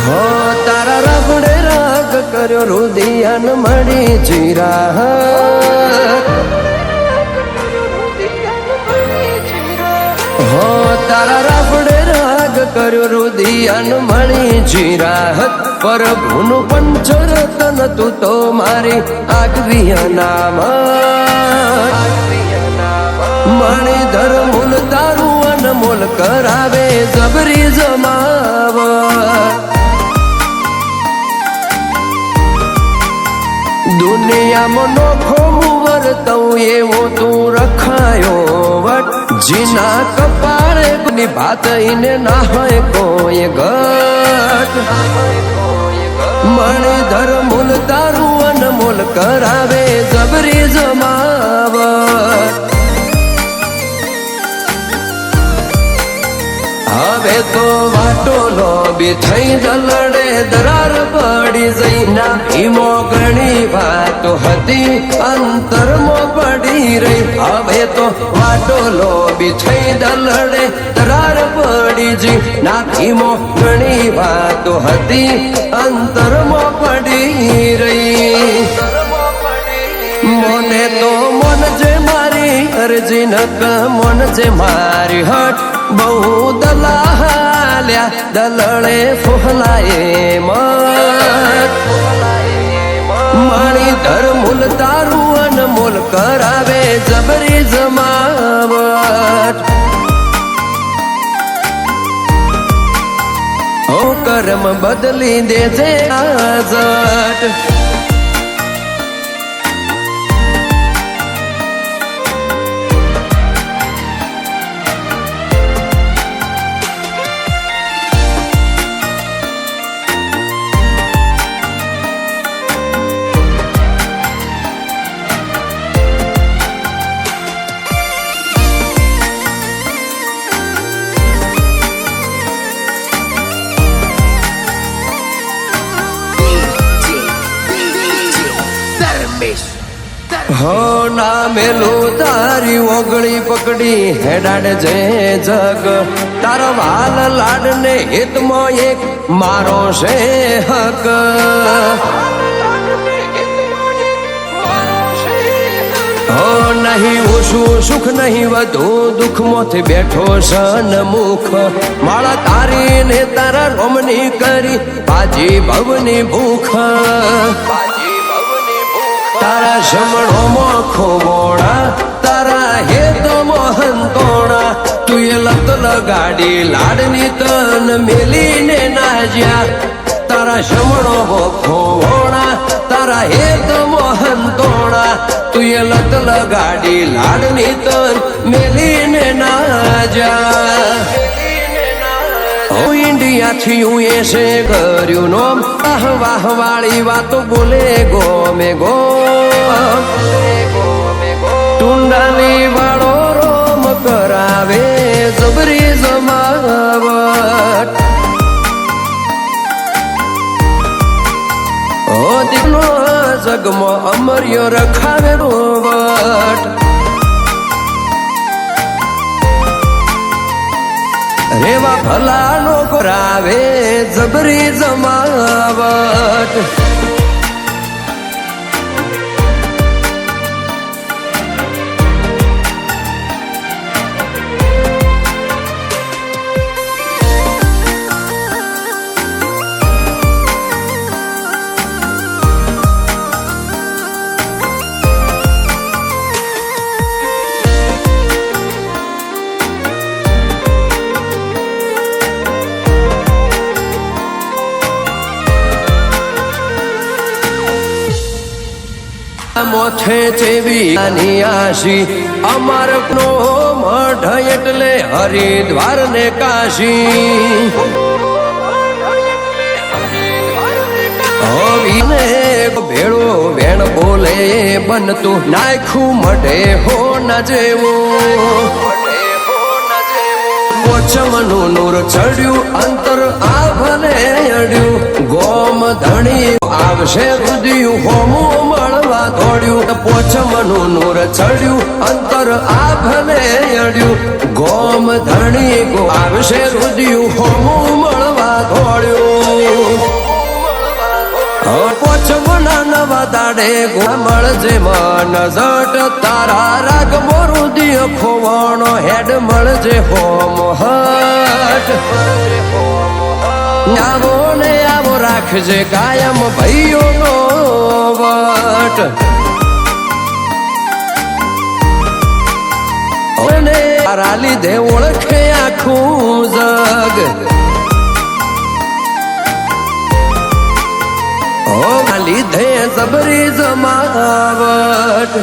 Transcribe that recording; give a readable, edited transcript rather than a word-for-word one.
હો તારા રબડે રાગ કર્યો રુદિયાન મળી જીરા હો તારા રબડે રાગ કર્યો રુદિયાન મળી જીરા પ્રભુનું પંચર તન તું તો મારી આગવી નામ મણિધર મૂલ તારું અનમોલ કરાવે જબરી જમાવ દુનિયામાં નોખો મુવર તું એવો તું રખાયો વટ જીના કપાળે ની ભાત ઈને ના હોય કોઈ ઘટ મણિધર મૂલ તારું અનમોલ કરાવે જબરી જમાવ હવે તો વાટોલો બી થઈ દલડે દરાર પડી જઈ ના ઈમો ઘણી વાતો હતી અંતરમાં પડી રહી હવે તો વાટોલો બી થઈ દલડે દરાર પડી જઈ ના ઈમો ઘણી વાતો હતી અંતરમાં પડી રહી મોને તો મન જે મારી અરજી નક મન જે મારી હટ બહુ દલાલ્યા દલડે ફોહલાએ મણિધર મૂલ તારું અનમોલ કરાવે જબરી જમાવટ હો કર્મ બદલી દેજે આજટ હો ના મેલું તારી ઓગળી પકડી હેડાડ જે જગ તારા વાલ લાડ ને હિતમાં એક મારો છે હક હો નહીં ઓછું સુખ નહીં વધુ દુઃખ મોથી બેઠો સન્મુખ માળા તારી ને તારા રોમની કરી બાજી ભવની ભૂખ તારા શમણો મોખો બોણા તારા હેત મોહંતોણા તું એ લત લગાડી લાડની તન મેલીને ના જ્યા તારા શમણો મોખો બોણા તારા હેત મોહંતોણા તું એ લત લગાડી લાડની તન મેલીને ના જા ઇન્ડિયાથી હું એસે કર્યું નોમ વાહ વાળી વાતો બોલે ગોમે ગો ટુંડાની વાળો રોમ કરાવે જબરી જમાવટ ઓ દીકનો જગમાં અમર્યો રખાવે રોવટ રેવા ભલાનો કરાવે જબરી જમાવટ મોથે ચેવી આશી અમર નો મઢ એટલે હરિદ્વાર ને કાશી ભેળો વેણ બોલે બનતું નાખું મઢે હો ન જેવું પોચમનું નૂર ચડ્યું અંતર આ ભલે અડ્યું ગોમ ધણી આવશે રુદિયું હોમું મળવા દોડ્યું પોચમનું નૂર ચડ્યું અંતર આ ભલે અડ્યું ગોમ ધણી આવશે રુદિયું હોમું મળવા દોડ્યું પોચમના નવા દાડે મળજે મન જટ તારા રાગ મોરું દિય ખોવાણો હેડ મળજે હોમ હટ આવો ને આવો રાખજે કાયમ ભાઈઓનો વટ અને તારા લીધે ઓળખે આખું જગ લીધે જબરી જમાવટ